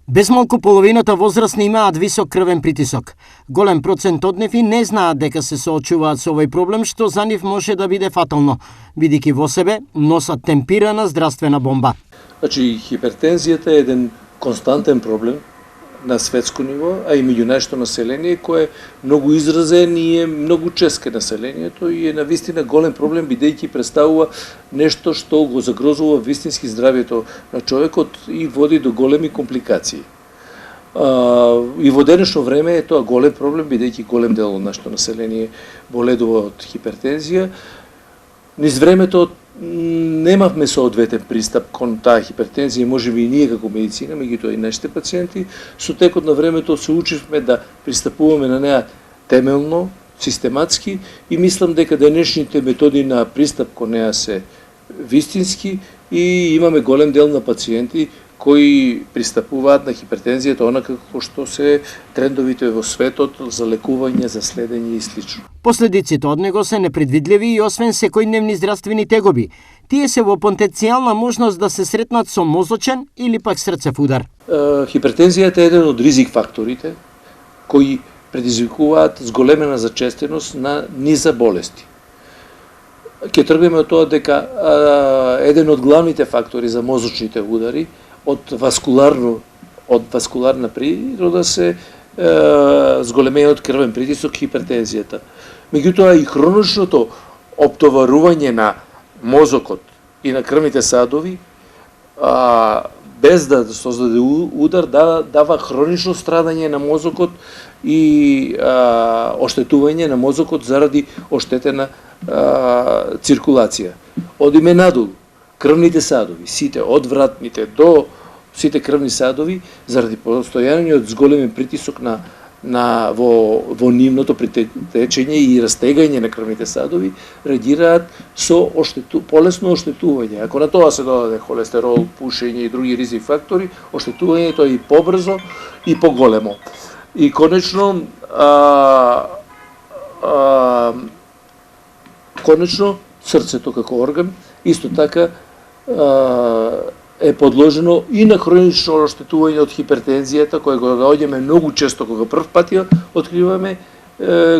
Безмалку половината возрастни имаат висок крвен притисок. Голем процент од нив и не знаат дека се соочуваат со овој проблем, што за нив може да биде фатално, бидејќи во себе носат темпирана здравствена бомба. Значи, хипертензијата е еден константен проблем на светско ниво, а и меѓу нашето население, кој е многу изразен и е многу чест кај населението и е навистина голем проблем, бидејќи представува нешто што го загрозува вистински здравјето на човекот и води до големи компликации. И во денешно време е тоа голем проблем, бидејќи голем дел од нашето население боледува од хипертензија. Низ времето немавме соодветен пристап кон таа хипертензија, можеби и ние како медицина, меѓутоа и нашите пациенти, со текот на времето се учивме да пристапуваме на неа темелно, систематски и мислам дека денешните методи на пристап кон неа се вистински и имаме голем дел на пациенти кои пристапуваат на хипертензијата онака како што се трендовите во светот за лекување, за следење и слично. Последиците од него се непредвидливи и освен секојдневни здравствени тегоби, тие се во потенцијална можност да се сретнат со мозочен или пак срцев удар. Хипертензијата е еден од ризик факторите кои предизвикуваат зголемена зачестеност на низа болести. Ќе тргнеме од тоа дека еден од главните фактори за мозочните удари од васкуларна природа се зголемениот крвен притисок, хипертензијата. Меѓутоа и хроничното оптоварување на мозокот и на крвните садови без да создаде удар дава хронично страдање на мозокот и оштетување на мозокот заради оштетена циркулација. Одиме надолу, крвните садови, сите од вратните до сите крвни садови, заради постојаниот зголемен притисок во нивното притечење и растегање на крвните садови, реагираат со полесно оштетување. Ако на тоа се додаде холестерол, пушење и други ризик фактори, оштетувањето е и побрзо и поголемо. И конечно срцето како орган исто така е подложено и на хронично оштетување од хипертензијата, која го наоѓаме многу често кога прв пат ја откриваме,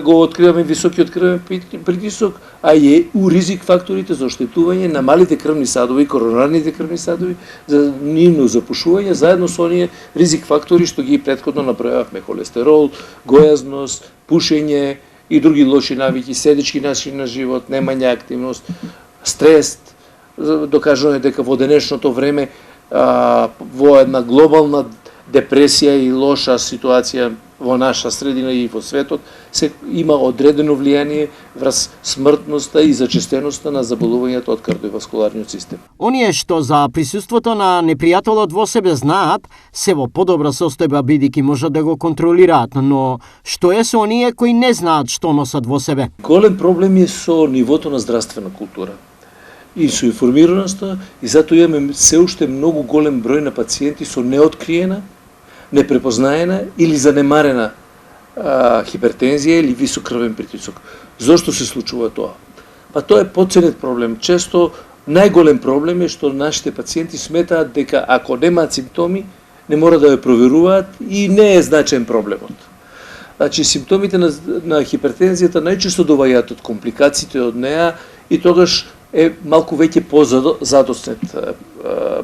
го откриваме високиот крвен притисок, а е у ризик факторите за оштетување на малите крвни садови, коронарните крвни садови, за нивно запушување, заедно со оние ризик фактори што ги претходно набројавме: холестерол, гојазност, пушење и други лоши навики, седички начини на живот, немање активност, стрес. Докажано е дека во денешното време во една глобална депресија и лоша ситуација во наша средина и во светот се има одредено влијание врз смртноста и зачестеноста на заболувањето од кардиоваскуларниот систем. Оние што за присуството на непријателот во себе знаат, се во подобра состојба бидејќи можат да го контролираат, но што е со оние кои не знаат што носат во себе? Голем проблем е со нивото на здравствена култура и со информираноста, и затоа имаме се уште многу голем број на пациенти со неоткриена, непрепознаена или занемарена хипертензија или висок крвен притисок. Зошто се случува тоа? Па тоа е подценет проблем. Често најголем проблем е што нашите пациенти сметаат дека ако немаат симптоми, не мора да ја проверуваат и не е значен проблемот. Значи, симптомите на хипертензијата најчесто доваѓаат од компликациите од неа и тогаш е малку веќе позадоснет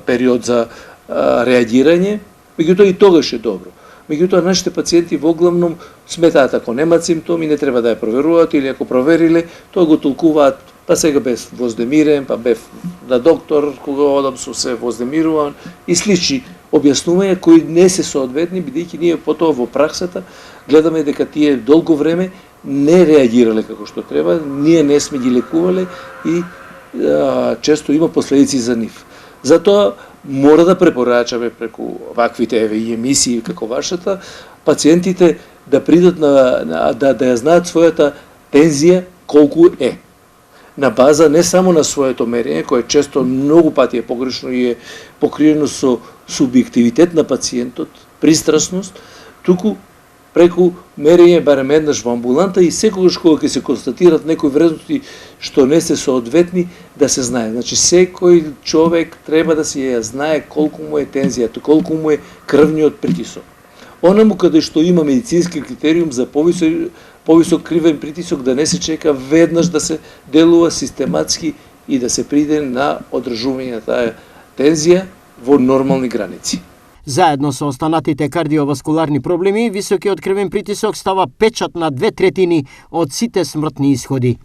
период за реагирање, меѓутоа и тогаш е добро. Меѓутоа нашите пациенти воглавном сметаат ако немаат симптоми, не треба да ја проверуваат или ако провериле, тоа го толкуваат: па сега бев воздемирен, па бев на доктор, кога одам се воздемируван и слични објаснувања кои не се соодветни, бидејќи ние потоа во праксата гледаме дека тие долго време не реагирале како што треба, ние не сме ги лекувале и често има последици за нив. Затоа мора да препорачаме преку ваквите емисии како вашата, пациентите да придат да ја знаат својата тензија колку е. На база не само на своето мерење, кое често многу пати е погрешно и е покриено со субјективитет на пациентот, пристрасност, туку преку мерење барем еднаш во амбуланта и секогаш кога ќе се констатират некои вредности што не се соодветни, да се знае. Значи секој човек треба да си ја знае колку му е тензијата, колку му е крвниот притисок. Онаму каде што има медицински критериум за повисок кривен притисок, да не се чека веднаш, да се делува систематски и да се приде на одржување на таа тензија во нормални граници. Заедно со останатите кардиоваскуларни проблеми, високиот крвен притисок става печат на 2/3 од сите смртни исходи.